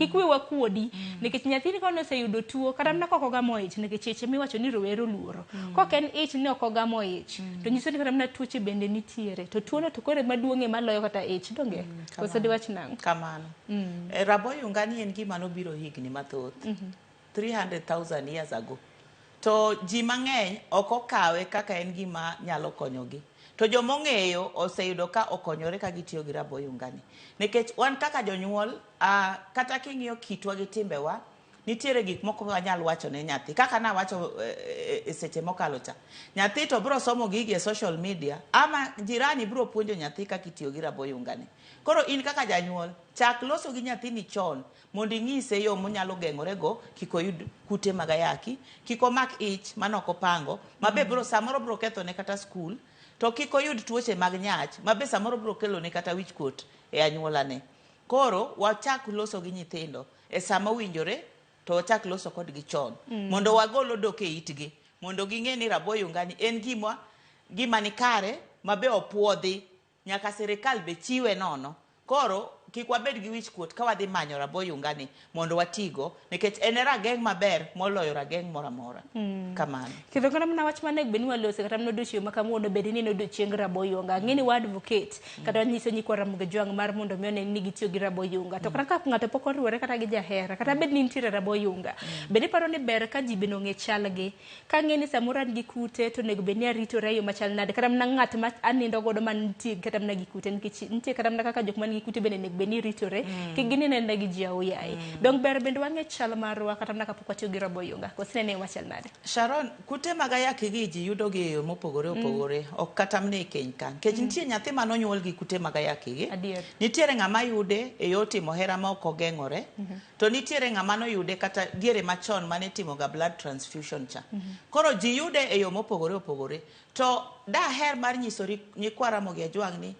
Kikwe wakuodi nikech nyathini kono oseyudo tuo kata mana kok ogamo ich nikech ich miwacho ni rowero luoro. Kok en ich ni ok ogamo ich to nyiso ni kata mana tuoche bende nitiere to tuono to kore maduong'e maloyo kata ich donge. Koso diwach nang. Kamano. Raboyunga ni en gima nobiro higni mathoth. 300,000 years ago. To ji mang'eny ok okawe kaka en gima nyalo konyogi. To jomong'eyo oseyudo ka okonyore ka gitiyo gi raboyunga ni. Nikech wan kaka jonyuol, kata king'iyo kitwa gi timbewa, nitiere gik moko wanyalo wacho ne nyathi. Kaka nawacho seche mokalo cha. Nyathi to bro somo gigi e social media, ama jirani bro puonjo nyathi kaka itiyo gi raboyunga ni. Koro in kaka janyuol, chak loso gi nyathini chon mondo ing'ise yo monyalo geng'orego kik oyud kute mag ayaki, kik omak ich manok opango, mabe bro samoro bro kethone kata skul, to kik oyud tuoche mag nyach, mabe samoro bro kelone kata wich kuot e anyuolane. Koro wachak loso gi nyithindo e sama winjore, to wachak loso kodgi chon mondo wagol odok e itgi, mondo ging'e ni raboyunga ni en gima ni kare mabe opuodhi, nyaka sirikal be chiwe nono. Koro kik wabed gi wich kuot ka wadhi manyo raboyunga ni mondo watigo, nikech en rageng' maber moloyo rageng' moro amora. Kamano. Kidho kana mna wach mane beni walose kata mno dochiyo makamuono bedi ni nodo chieng' raboyunga. Ng'eni wa advocate kata nyiso nyikwa Ramogi Jwang mar mondo mione ni gitiyo gi raboyunga. To kata ka ng'ato pok oriwore kata gi jahera kata bed ni nitiere raboyunga. Bedi paro ni ber ka ji bende ong'e chalgi. Ka ng'eni samoro an gi kute to nego bedi ni aritore yo machal nade kata mna ng'at ma anindo godo man nitie kata mna gi kute nikech nitie kata mna kaka jok man gi kute bende nego bedi ni ritore kigini nenda gi ji aoyaye. Dong ber bende wang'e chal marwa kata mna kapok watiyo gi raboyunga. Kosine ne wachal nade. Sharon, kute mag ayaki gi ji yudo gi yo mopogore opogore, ok kata mne keny kan. Kech nitie nyathi manonyuol gi kute mag ayaki gi. Nitiere ng'ama yude e yo timo hera ma ok ogeng'ore, to nitiere ng'ama noyude kata diere machon mane timo ga blood transfusion cha. Koro ji yude e yo mopogore opogore. To daher mar nyisori nyikwa Ramogi Jwang ni